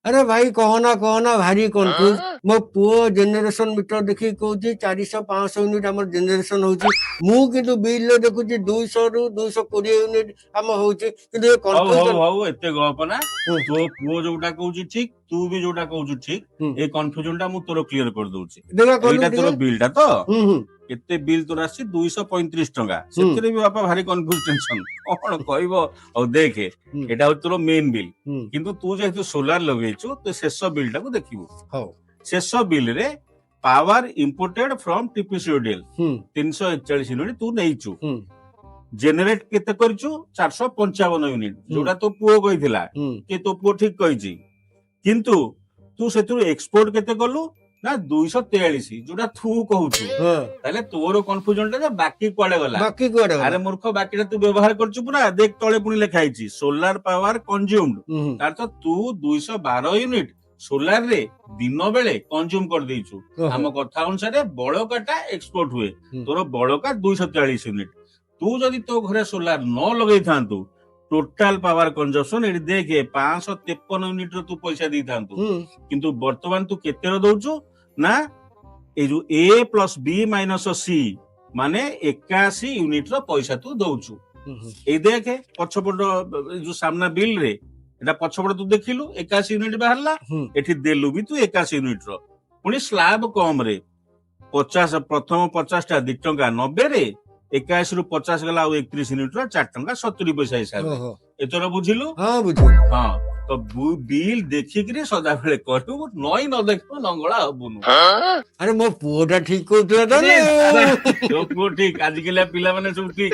अरे भाई कहना भारी कन्फ्यूज मो पुओ जेनेरेशन मीटर देखी कहूँ 400-500 यूनिट आम जेनेरेशन होची मु किंतु बिल रे देखुची 200 रु 220 यूनिट आम होची किंतु ହଉ ହଉ कन्फ्यूजन। ହଉ ଏତେ ଗପ ନା। ତୋ ପୁଅ ଯୋଉଟା କହୁଛି ଠିକ, ତୁ ବି ଯୋଉଟା କହୁଛୁ ଠିକ। ଏ କନଫ୍ୟୁଜନ ଟା ମୁଁ ତୋର କ୍ଲିୟର କରିଦଉଛି। देखा कहलु ଏଇଟା ତୋର ଟିକେ। ବିଲ୍ ଟା ତ हम्म। କେତେ ବିଲ୍ ତୋର ଆସିଛି 235 ଟଙ୍କା। ସେଥିରେ ବି ବାପା ଭାରି କନଫ୍ୟୁଜ ଟେନସନ କଣ କହିବ। ଆଉ ଦେଖେ ଏଇଟା ହଉଛି ତୋର ମେନ୍ ବିଲ୍, କିନ୍ତୁ ତୁ ଯେହେତୁ ସୋଲାର ଲଗେଇଛୁ ତୁ ଶେଷ ବିଲ୍ ଟାକୁ ଦେଖିବୁ। ହଉ। ଶେଷ ବିଲ୍ ରେ power imported from TPCODL 341 unit ତୁ ନେଇଛୁ। ଜେନେରେଟ କେତେ କରିଛୁ 455 ୟୁନିଟ୍, ଯୋଉଟା ତୋ ପୁଅ କହିଥିଲା କି ତୋ ପୁଅ ଠିକ କହିଛି। କିନ୍ତୁ ତୁ ସେଥିରୁ ଏକ୍ସପୋର୍ଟ କେତେ କଲୁ ନା 243, ଯୋଉଟା ତୁ କହୁଛୁ। ତାହେଲେ ତୋର କନଫ୍ୟୁଜନ ଟା ଯେ ବାକି କୁଆଡେ ଗଲା। बाकी कुआडे ଆରେ गला? ମୂର୍ଖ, ବାକିଟା ତୁ ବ୍ୟବହାର କରୁଛୁ ପୁରା। ଦେଖ ତଳେ ପୁଣି ଲେଖା ହେଇଛି ସୋଲାର ପାୱାର କନଜ୍ୟୁମ୍ଡ। ତାର ତ ତୁ 212 ୟୁନିଟ୍ ସୋଲାର ରେ ଦିନ ବେଳେ କନଜ୍ୟୁମ କରିଦେଇଛୁ। ଆମ କଥା ଅନୁସାରେ ବଳକାଟା ଏକ୍ସପୋର୍ଟ ହୁଏ। ତୋର ବଳକା 243 ୟୁନିଟ୍। ତୁ ଯଦି ତୋ ଘରେ ସୋଲାର ନ ଲଗେଇଥାନ୍ତୁ ଟୋଟାଲ ପାୱାର କନଜମ୍ପସନ ଏଠି ଦେଖେ 553 ୟୁନିଟ୍ ର ତୁ ପଇସା ଦେଇଥାନ୍ତୁ। କିନ୍ତୁ ବର୍ତ୍ତମାନ ତୁ କେତେ ର ଦଉଛୁ ନା ଏଇ ଯୋଉ ଏ ପ୍ଲସ ବି ମାଇନସ ସି ମାନେ 81 ୟୁନିଟ୍ ର ପଇସା ତୁ ଦଉଛୁ। ଏଇ ଦେଖେ ପଛପଟ ଯୋଉ ସାମ୍ନା ବିଲ୍ ରେ ଏଟା ପଛପଟ ତୁ ଦେଖିଲୁ 81 ୟୁନିଟ୍ ବାହାରିଲା। ଏଠି ଦେଲୁ ବି ତୁ 81 ୟୁନିଟ୍ ର, ପୁଣି ସ୍ଲାବ କମ ରେ 50 ପ୍ରଥମ 50 ଟା 2 ଟଙ୍କା 90 ରେ, 81 ରୁ 50 ଗଲା ଆଉ 31 ୟୁନିଟ୍ ର 4 ଟଙ୍କା 70 ପଇସା ହିସାବରେ। ଏଥର ବୁଝିଲୁ? हाँ बुझे। ହଁ ତ ବିଲ୍ ଦେଖିକିରି ସଦାବେଳେ କରିବୁ, ନଈ ନ ଦେଖିବୁ ଲଙ୍ଗଳା ହବୁନୁ। अरे मो पुओटा ठीक कहउतला ଆରେ तो। ତୋ ପୁଅ ଠିକ, ଆଜିକାଲି ପିଲାମାନେ ସବୁ ଠିକ।